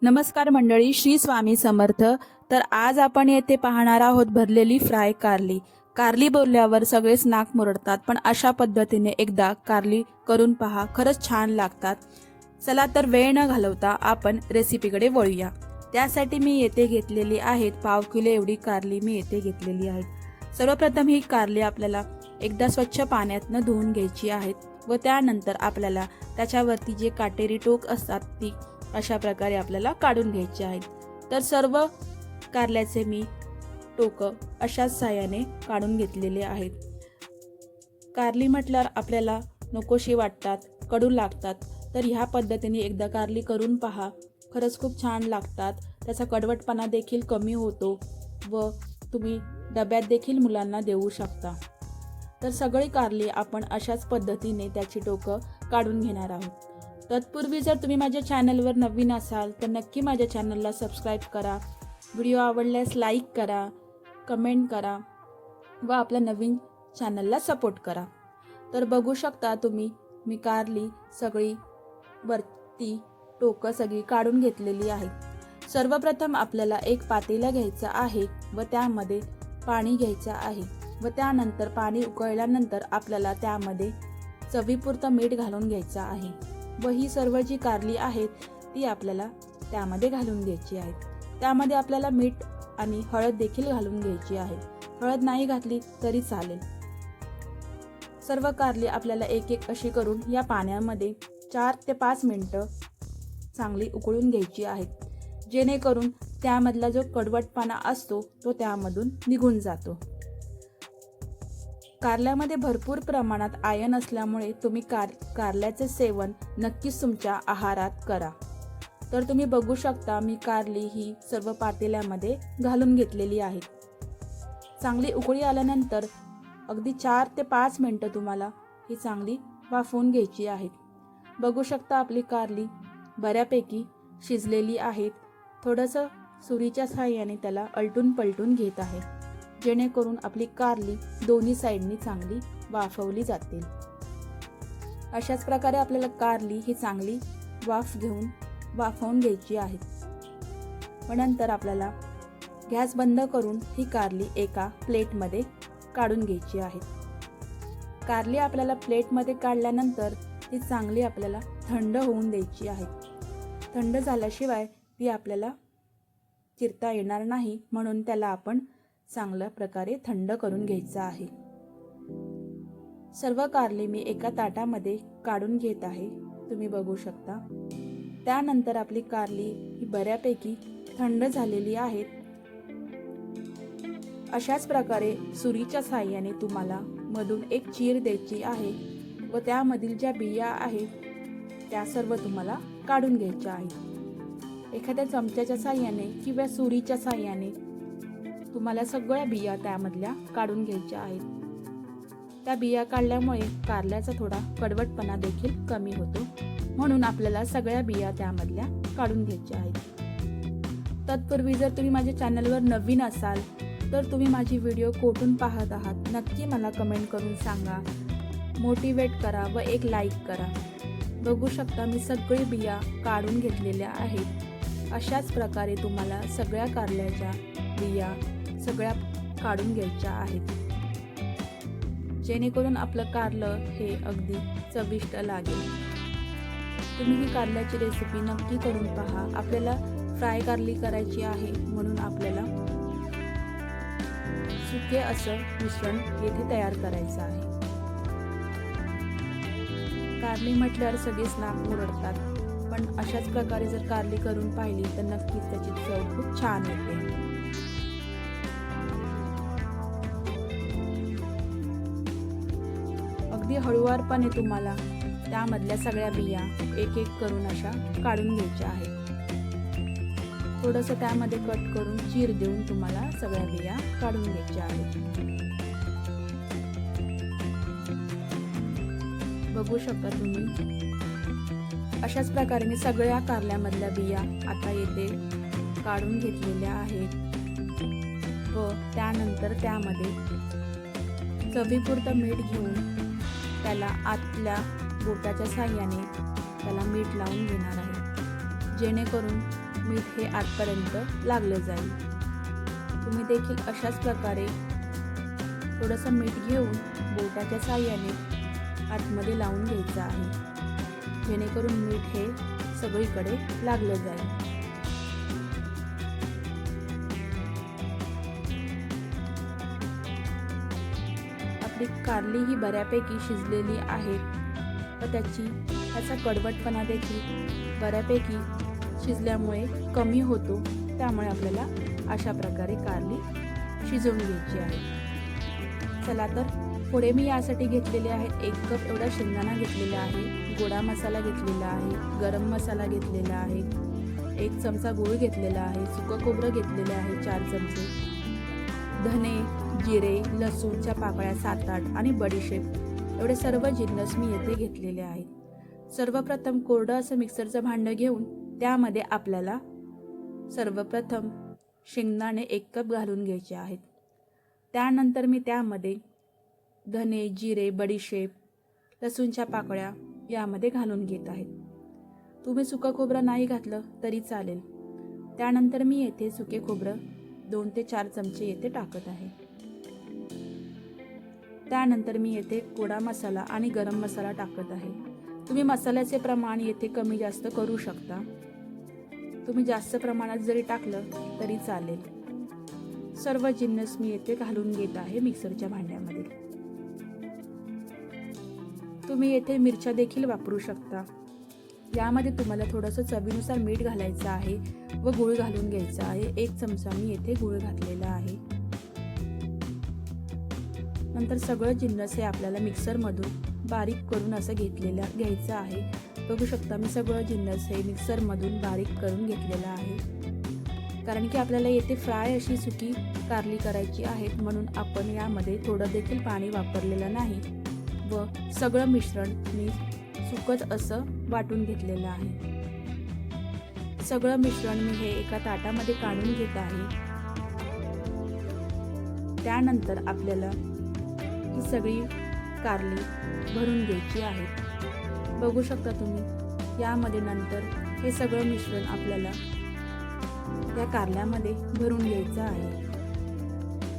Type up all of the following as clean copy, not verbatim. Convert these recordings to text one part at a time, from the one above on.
नमस्कार मंडळी, श्री स्वामी समर्थ. तर आज आपण येथे पाहणार आहोत भरलेली फ्राय कारली. कारली बोलल्यावर सगळेच नाक मुरडतात, पण अशा पद्धतीने एकदा कारली करून पहा, खरंच छान लागतात. चला तर वेळ न घालवता आपण रेसिपीकडे वळूया. त्यासाठी मी येथे घेतलेली आहेत पाव किलो एवढी कारली मी येथे घेतलेली आहे. सर्वप्रथम ही कारली आपल्याला एकदा स्वच्छ पाण्यातनं धुवून घ्यायची आहेत व त्यानंतर आपल्याला त्याच्यावरती जे काटेरी टोक असतात ती अशा प्रकारे आपल्याला काढून घ्यायचे आहेत. तर सर्व कारल्याचे मी टोक अशाच साह्याने काढून घेतलेले आहेत. कारली म्हटल्यावर आपल्याला नकोशी वाटतात, कडू लागतात, तर ह्या पद्धतीने एकदा कारली करून पहा, खरंच खूप छान लागतात. त्याचा कडवटपणा देखील कमी होतो व तुम्ही डब्यात देखील मुलांना देऊ शकता. तर सगळी कारली आपण अशाच पद्धतीने त्याची टोकं काढून घेणार आहोत. तत्पूर्वी जर तुम्ही माझ्या चॅनलवर नवीन असाल तर नक्की माझ्या चॅनलला सबस्क्राईब करा. व्हिडिओ आवडल्यास लाईक करा, कमेंट करा व आपल्या नवीन चॅनलला सपोर्ट करा. तर बघू शकता तुम्ही, मी कारली सगळी वरती टोकं सगळी काढून घेतलेली आहे. सर्वप्रथम आपल्याला एक पातेलं घ्यायचं आहे व त्यामध्ये पाणी घ्यायचं आहे व त्यानंतर पाणी उकळल्यानंतर आपल्याला त्यामध्ये चवीपुरतं मीठ घालून घ्यायचं आहे व ही सर्व जी कारली आहेत ती आपल्याला त्यामध्ये घालून घ्यायची आहे. त्यामध्ये आपल्याला मीठ आणि हळद देखील घालून घ्यायची आहे. हळद नाही घातली तरी चालेल. सर्व कारली आपल्याला एक एक अशी करून या पाण्यामध्ये 4 ते 5 मिनिटं चांगली उकळून घ्यायची आहेत, जेणेकरून त्यामधला जो कडवटपणा असतो तो त्यामधून निघून जातो. कारल्यामध्ये भरपूर प्रमाणात आयर्न असल्यामुळे तुम्ही कारल्याचे सेवन नक्कीच तुमच्या आहारात करा. तर तुम्ही बघू शकता मी कारली ही सर्व पातेल्यामध्ये घालून घेतलेली आहे. चांगली उकळी आल्यानंतर अगदी 4 ते 5 मिनिटं तुम्हाला ही चांगली वाफवून घ्यायची आहे. बघू शकता आपली कारली बऱ्यापैकी शिजलेली आहेत. थोडंसं सुरीच्या साहाय्याने त्याला अलटून पलटून घेत आहे, जेणेकरून आपली कारली दोन्ही साईडनी चांगली वाफवली जातील. अशाच प्रकारे आपल्याला कारली ही चांगली वाफवून घ्यायची आहे. व नंतर आपल्याला गॅस बंद करून ही कारली एका प्लेटमध्ये काढून घ्यायची आहे. कारली आपल्याला प्लेटमध्ये काढल्यानंतर ती चांगली आपल्याला थंड होऊन द्यायची आहे. थंड झाल्याशिवाय ती आपल्याला चिरता येणार नाही, म्हणून त्याला आपण चांगल्या प्रकारे थंड करून घ्यायचं आहे. सर्व कारली मी एका ताटामध्ये काढून घेत आहे, तुम्ही बघू शकता. त्यानंतर आपली कारली ही बऱ्यापैकी थंड झालेली आहेत. अशाच प्रकारे सुरीच्या साहाय्याने तुम्हाला मधून एक चीर द्यायची आहे व त्यामधील ज्या बिया आहेत त्या सर्व तुम्हाला काढून घ्यायच्या आहेत. एखाद्या चमच्याच्या साहाय्याने किंवा सुरीच्या साहाय्याने तुम्हाला सगळ्या बिया त्यामधल्या काढून घ्यायच्या आहेत. त्या बिया काढल्यामुळे कारल्याचा थोडा कडवटपणा देखील कमी होतो, म्हणून आपल्याला सगळ्या बिया त्यामधल्या काढून घ्यायच्या आहेत. तत्पूर्वी जर तुम्ही माझ्या चॅनलवर नवीन असाल तर तुम्ही माझी व्हिडिओ कुठून पाहत आहात नक्की मला कमेंट करून सांगा, मोटिवेट करा व एक लाईक करा. बघू शकता मी सगळी बिया काढून घेतलेल्या आहेत. अशाच प्रकारे तुम्हाला सगळ्या कारल्याच्या बिया सगळ्या काढून घ्यायच्या आहेत, जेणेकरून आपलं कारलं हे अगदी चविष्ट लागेल. तुम्ही ही कारल्याची रेसिपी नक्की करून पहा. आपल्याला फ्राय कारली करायची आहे, म्हणून आपल्याला सुके असं मिश्रण येथे तयार करायचं आहे. कारली म्हटल्यावर सगळेच नाक मुरडतात, पण अशाच प्रकारे जर कारली करून पाहिली तर नक्कीच त्याची चव खूप छान येते. अगदी हळूवारपणे तुम्हाला त्यामधल्या सगळ्या बिया एक एक करून अशा काढून घ्यायच्या आहेत. थोडंसं त्यामध्ये कट करून चीर देऊन तुम्हाला सगळ्या बिया काढून घ्यायच्या आहेत. बघू शकता तुम्ही. अशाच प्रकारे मी सगळ्या कारल्यामधल्या बिया आता येथे काढून घेतलेल्या आहेत व त्यानंतर त्यामध्ये चवीपुरतं मीठ घेऊन त्याला आतल्या बोटाच्या साहाय्याने त्याला मीठ लावून घेणार आहे. जेणेकरून मीठ हे आतपर्यंत लागलं जाईल. तुम्ही देखील अशाच प्रकारे थोडंसं मीठ घेऊन बोटाच्या साहाय्याने आतमध्ये लावून घ्यायचं आहे, जेणेकरून मीठ हे सगळीकडे लागलं जाईल. आपली कारली ही बऱ्यापैकी शिजलेली आहे व त्याचा कडवटपणा देखील बऱ्यापैकी शिजल्यामुळे कमी होतो. त्यामुळे आपल्याला अशा प्रकारे कारली शिजवून घ्यायची आहे. चला तर पुढे मी यासाठी घेतलेले आहेत 1 कप एवढा शेंगदाणा घेतलेला आहे, गोडा मसाला घेतलेला आहे, गरम मसाला घेतलेला आहे, 1 चमचा गूळ घेतलेला आहे, सुकं खोबरं घेतलेले आहे 4 चमचे, धने, जिरे, लसूणच्या पाकळ्या 7-8 आणि बडीशेप एवढे सर्व जिन्नस मी येथे घेतलेले आहेत. सर्वप्रथम कोरडं असं मिक्सरचं भांडं घेऊन त्यामध्ये आपल्याला सर्वप्रथम शेंगदाणे 1 कप घालून घ्यायचे आहेत. त्यानंतर मी त्यामध्ये धने, जिरे, बडीशेप, लसूणच्या पाकळ्या यामध्ये घालून घेत आहेत. तुम्ही सुकं खोबरं नाही घातलं तरी चालेल. त्यानंतर मी येथे सुके खोबरं 2 ते 4 चमचे येथे टाकत आहे. त्यानंतर मी येथे गोडा मसाला आणि गरम मसाला टाकत आहे. तुम्ही मसाल्याचे प्रमाण येथे कमी जास्त करू शकता. तुम्ही जास्त प्रमाणात जरी टाकलं तरी चालेल. सर्व जिन्नस मी येथे घालून घेत आहे मिक्सरच्या भांड्यामध्ये. तुम्ही येथे मिरच्या देखील वापरू शकता. यामध्ये तुम्हाला थोडंसं चवीनुसार मीठ घालायचं आहे व गूळ घालून घ्यायचा आहे. 1 चमचा मी येथे गूळ घातलेला आहे. नंतर सगळं जिन्नस हे आपल्याला मिक्सरमधून बारीक करून असं घ्यायचं आहे. बघू शकता मी सगळं जिन्नस हे मिक्सरमधून बारीक करून घेतलेलं आहे. कारण की आपल्याला येथे फ्राय अशी सुकी कारली करायची आहे, म्हणून आपण यामध्ये थोडं देखील पाणी वापरलेलं नाही व सगळं मिश्रण मी सुकत असं वाटून घेतलेलं आहे. सगळं मिश्रण मी हे एका ताटामध्ये काढून घेत आहे. त्यानंतर आपल्याला ही सगळी कारली भरून घ्यायची आहे. बघू शकता तुम्ही यामध्ये नंतर हे सगळं मिश्रण आपल्याला या कारल्यामध्ये भरून घ्यायचं आहे.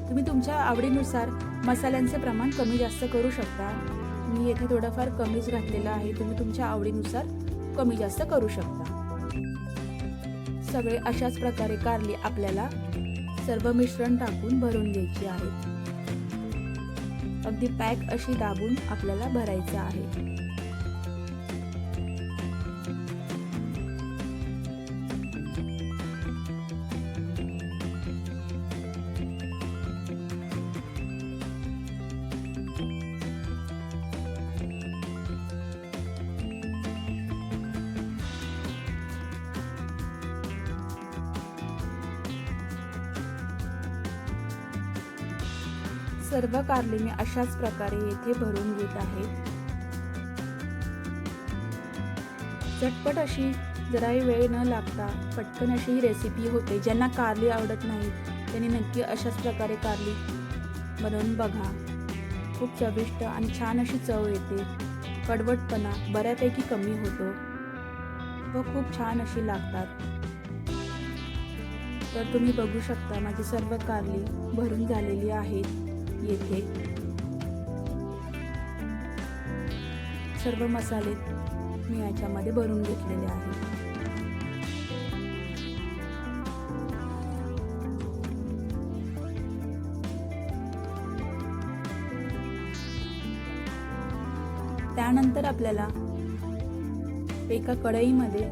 तुम्ही तुमच्या आवडीनुसार मसाल्यांचे प्रमाण कमी जास्त करू शकता. मी येथे थोडंफार कमीच घातलेलं आहे. तुम्ही तुमच्या आवडीनुसार कमी जास्त करू शकता. सगळे अशाच प्रकारे कारली आपल्याला सर्व मिश्रण टाकून भरून घ्यायची आहे. अगदी पॅक अशी दाबून आपल्याला भरायचं आहे. सर्व कारली मी अशाच प्रकारे येथे भरून घेत आहे. झटपट अशी जराही वेळ न लागता पटकन अशी ही रेसिपी होते. ज्यांना कारली आवडत नाही त्यांनी नक्की अशाच प्रकारे कारली बनवून बघा. खूप चविष्ट आणि छान अशी चव येते. कडवटपणा बऱ्यापैकी कमी होतो व खूप छान अशी लागतात. तर तुम्ही बघू शकता माझी सर्व कारली भरून झालेली आहेत. येथे सर्व मसाले मी याच्यामध्ये भरून घेतलेले आहेत. त्यानंतर आपल्याला एका कढईमध्ये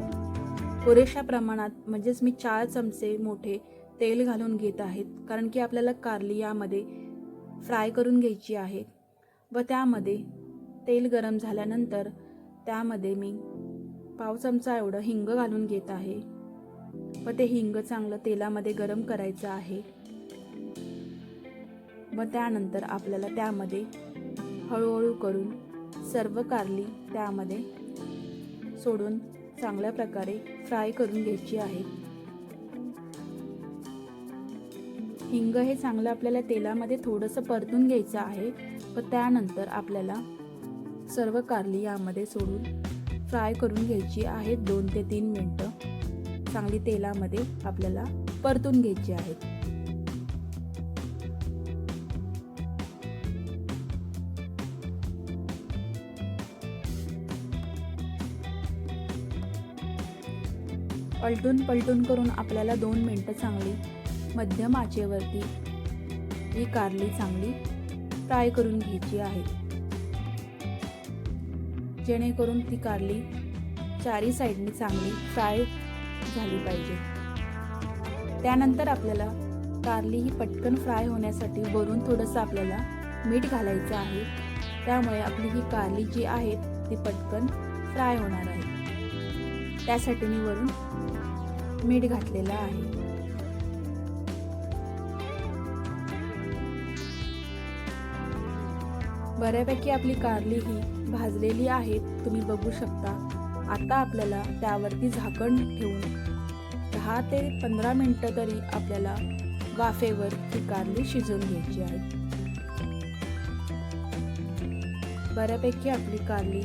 पुरेशा प्रमाणात म्हणजेच मी 4 चमचे मोठे तेल घालून घेत आहेत. कारण की आपल्याला कारली यामध्ये फ्राय करून घ्यायची आहे व त्यामध्ये तेल गरम झाल्यानंतर त्यामध्ये मी 1/2 चमचा एवढं हिंग घालून घेत आहे व ते हिंग चांगलं तेलामध्ये गरम करायचं आहे. व त्यानंतर आपल्याला त्यामध्ये हळूहळू करून सर्व कारली त्यामध्ये सोडून चांगल्या प्रकारे फ्राय करून घ्यायची आहे. हिंग हे चांगलं आपल्याला तेलामध्ये थोडंसं परतून घ्यायचं आहे व त्यानंतर आपल्याला सर्व कारली यामध्ये सोडून फ्राय करून घ्यायची आहे 2 ते 3 मिनटं. चांगली तेलामध्ये आपल्याला परतून घ्यायची आहेत. पलटून पलटून करून आपल्याला 2 मिनिटं चांगली मध्यम आचेवरती ही कारली चांगली फ्राय करून घ्यायची आहे, जेणेकरून ती कारली चारी साईडनी चांगली फ्राय झाली पाहिजे. त्यानंतर आपल्याला कारली ही पटकन फ्राय होण्यासाठी वरून थोडंसं आपल्याला मीठ घालायचं आहे. त्यामुळे आपली ही कारली जी आहे ती पटकन फ्राय होणार आहे. त्यासाठी मी वरून मीठ घातलेलं आहे. बऱ्यापैकी आपली कारली ही भाजलेली आहे, तुम्ही बघू शकता. आता आपल्याला त्यावरती झाकण ठेवून 10 ते 15 मिनिटं तरी आपल्याला वाफेवर ही कारली शिजवून घ्यायची आहे. बऱ्यापैकी आपली कारली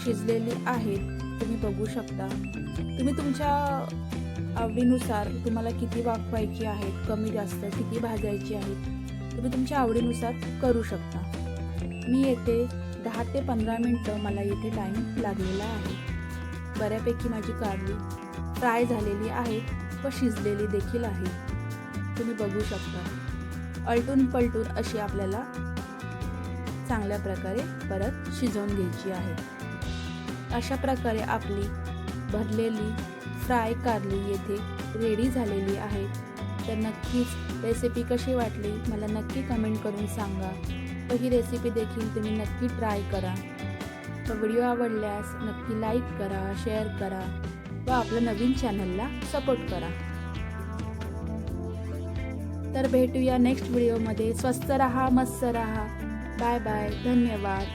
शिजलेली आहे, तुम्ही बघू शकता. तुम्ही तुमच्या आवडीनुसार तुम्हाला किती वाफवायची आहे, कमी जास्त किती भाजायची आहे, तुम्ही तुमच्या आवडीनुसार करू शकता. मी येथे 10 ते 15 मिनिटं मला येथे टाईम लागलेला आहे. बऱ्यापैकी माझी कारली फ्राय झालेली आहे व शिजलेली देखील आहे, तुम्ही बघू शकता. आलटून पलटून अशी आपल्याला चांगल्या प्रकारे परत शिजवून घ्यायची आहे. अशा प्रकारे आपली भरलेली फ्राय कारली येथे रेडी झालेली आहे. तर नक्कीच रेसिपी कशी वाटली मला नक्की कमेंट करून सांगा. व ही रेसिपी देखील तुम्ही नक्की ट्राय करा. व व्हिडिओ आवडल्यास नक्की लाईक करा, शेअर करा व आपल्या नवीन चॅनलला सपोर्ट करा. तर भेटूया नेक्स्ट व्हिडिओमध्ये. स्वस्त रहा, मस्त रहा. Bye bye. धन्यवाद.